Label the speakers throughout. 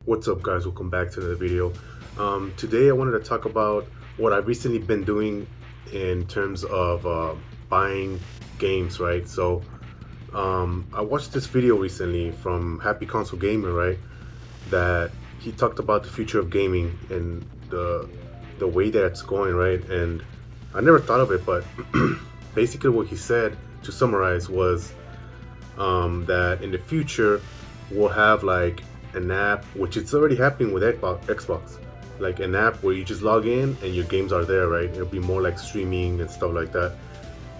Speaker 1: What's up, guys? Welcome back to the video. Today I wanted to talk about what I've recently been doing in terms of buying games, right? I watched this video recently from Happy Console Gamer, right? That he talked about the future of gaming and the way that it's going, right? And I never thought of it, but basically what he said, to summarize, was that in the future we'll have like an app, which it's already happening with Xbox, like an app where you just log in and your games are there, right? It'll be more like streaming and stuff like that.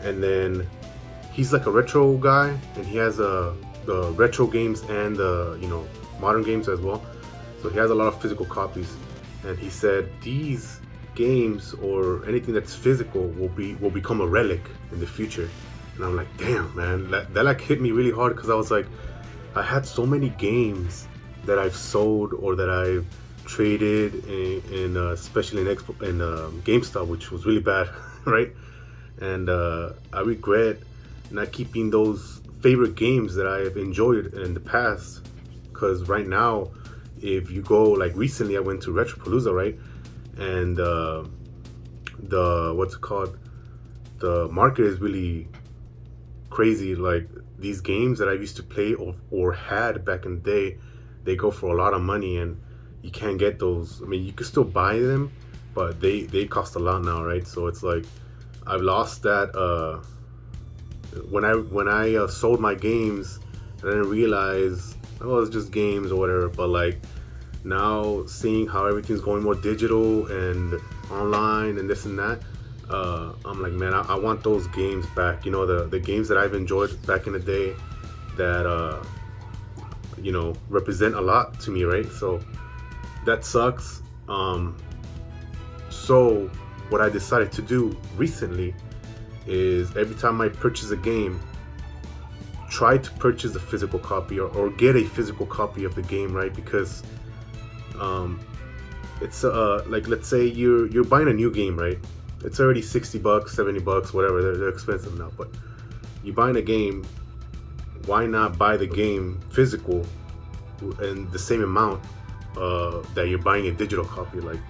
Speaker 1: And then he's like a retro guy, and he has the retro games and the modern games as well. So he has a lot of physical copies, and he said these games or anything that's physical will become a relic in the future. And I'm like, damn, man, that like hit me really hard, because I was like, I had so many games that I've sold or that I've traded in especially in GameStop, which was really bad, right? And I regret not keeping those favorite games that I have enjoyed in the past, because right now, if you go, like recently I went to Retropalooza, right? And the what's it called, the market is really crazy. Like these games that I used to play or had back in the day, they go for a lot of money, and you can't get those. I mean, you can still buy them, but they cost a lot now, right? So it's like I've lost that. When I sold my games, I didn't realize, oh, it's just games or whatever. But like now, seeing how everything's going more digital and online and this and that, I'm like, man, I want those games back. You know, the games that I've enjoyed back in the day that represent a lot to me, right? So that sucks. So what I decided to do recently is, every time I purchase a game, try to purchase a physical copy or get a physical copy of the game, right? Because it's like, let's say you're buying a new game, right? It's already $60, $70, whatever. They're expensive now, but you're buying a game. Why not buy the game physical and the same amount that you're buying a digital copy? Like,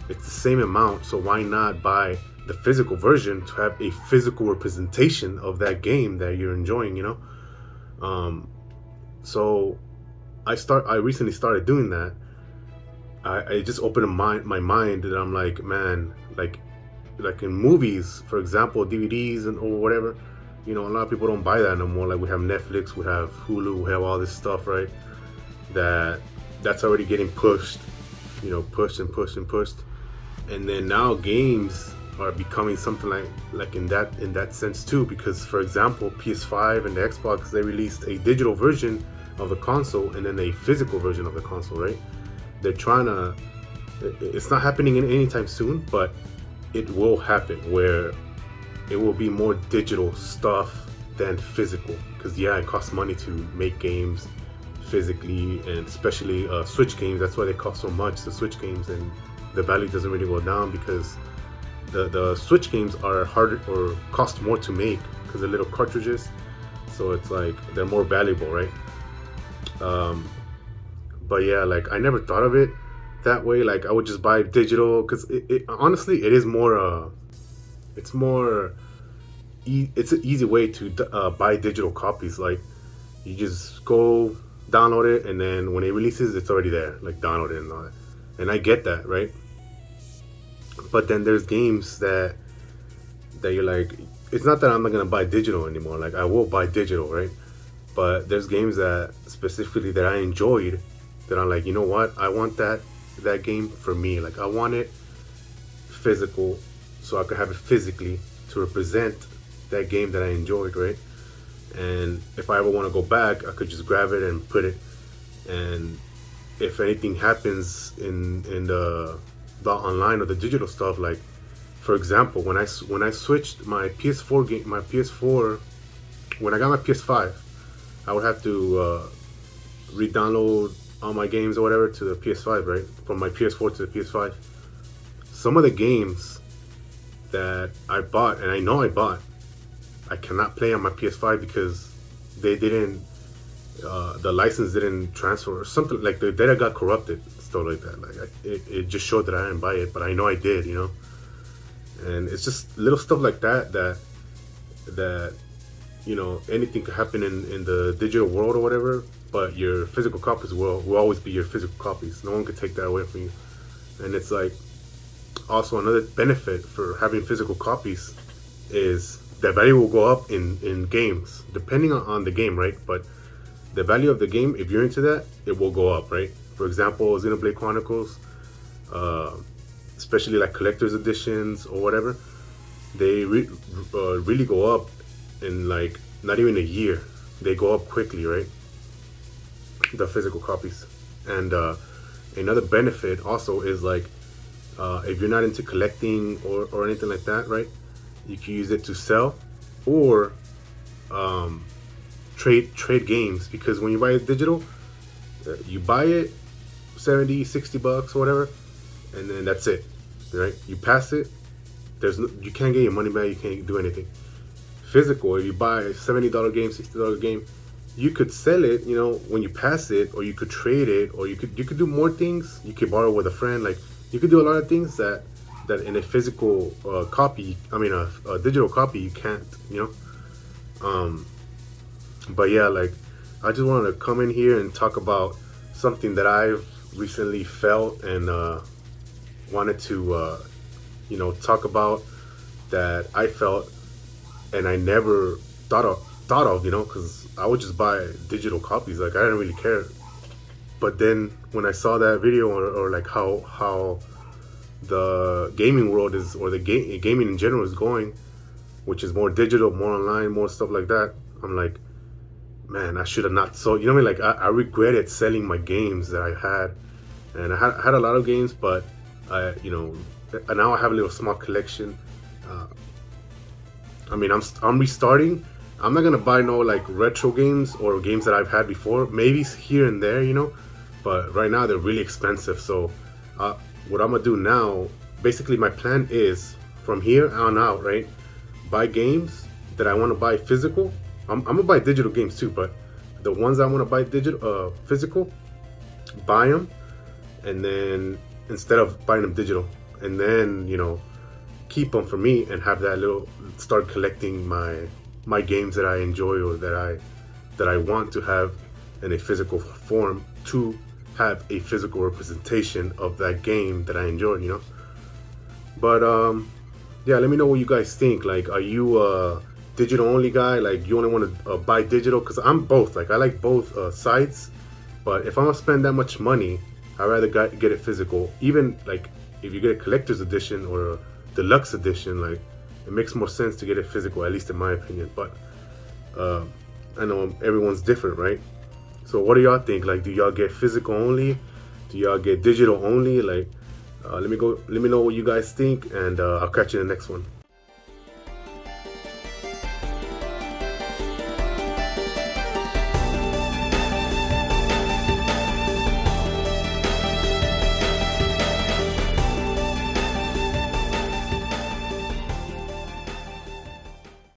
Speaker 1: it's the same amount, so why not buy the physical version to have a physical representation of that game that you're enjoying, So I recently started doing that. I just opened my mind, and I'm like, man, like in movies, for example, DVDs and or whatever, a lot of people don't buy that no more. Like, we have Netflix, we have Hulu, we have all this stuff, right? That's already getting pushed, pushed and pushed and pushed. And then now games are becoming something like in that sense too, because, for example, PS5 and the Xbox, they released a digital version of the console and then a physical version of the console, right? They're trying to, it's not happening anytime soon, but it will happen, where it will be more digital stuff than physical. Because it costs money to make games physically, and especially Switch games. That's why they cost so much, the Switch games, and the value doesn't really go down, because the Switch games are harder or cost more to make because they're little cartridges. So it's like they're more valuable, right? But yeah, like I never thought of it that way. Like I would just buy digital, because it honestly, it is more it's an easy way to buy digital copies. Like, you just go download it, and then when it releases, it's already there, like download it and all that. And I get that, right? But then there's games that you're like, it's not that I'm not gonna buy digital anymore. Like, I will buy digital, right? But there's games that specifically that I enjoyed, that I'm like, you know what? I want that game for me. Like, I want it physical, so I could have it physically to represent that game that I enjoyed, right? And if I ever want to go back, I could just grab it and put it. And if anything happens in the online or the digital stuff, like, for example, when I switched my PS4, when I got my PS5, I would have to re-download all my games or whatever to the PS5, right? From my PS4 to the PS5. Some of the games that I bought, and I know I bought, I cannot play on my PS5 because they didn't the license didn't transfer or something, like the data got corrupted, stuff like that. Like it just showed that I didn't buy it, but I know I did, you know. And it's just little stuff like that that anything could happen in the digital world or whatever, but your physical copies will always be your physical copies. No one could take that away from you. And it's like also another benefit for having physical copies is the value will go up in games depending on the game, right? But the value of the game, if you're into that, it will go up, right? For example, Xenoblade Chronicles, uh, especially like collector's editions or whatever, they really go up in like not even a year. They go up quickly, right? The physical copies. And another benefit also is like if you're not into collecting or anything like that, right? You can use it to sell or um, trade games, because when you buy it digital, you buy it 70, 60 bucks or whatever, and then that's it, right? You pass it, you can't get your money back, you can't do anything. Physical, if you buy a $70 game, $60 game, you could sell it, when you pass it, or you could trade it, or you could do more things. You could borrow with a friend, like you could do a lot of things that in a physical copy, I mean a digital copy, you can't, um but yeah, like I just wanted to come in here and talk about something that I've recently felt and wanted to talk about, that I felt and I never thought of, because I would just buy digital copies, like I didn't really care. But then when I saw that video, or like how the gaming world is, or the gaming in general is going, which is more digital, more online, more stuff like that, I'm like, man, I should have not sold. You know what I mean? Like I regretted selling my games that I had, and I had a lot of games, but now I have a little small collection. Uh, I mean, I'm restarting. I'm not gonna buy no like retro games or games that I've had before. Maybe here and there, but right now they're really expensive. So, what I'm gonna do now, basically, my plan is from here on out, right? Buy games that I want to buy physical. I'm gonna buy digital games too, but the ones I want to buy physical, buy them, and then instead of buying them digital, and then keep them for me and have that little start collecting my games that I enjoy, or that I want to have in a physical form, to have a physical representation of that game that I enjoy. But yeah, let me know what you guys think. Like, are you a digital only guy? Like, you only want to buy digital? Because I'm both. Like, I like both sides. But if I'm gonna spend that much money, I'd rather get it physical. Even like if you get a collector's edition or a deluxe edition, like it makes more sense to get it physical, at least in my opinion. But I know everyone's different, right? So what do y'all think? Like, do y'all get physical only? Do y'all get digital only? Like, let me know what you guys think, and I'll catch you in the next one.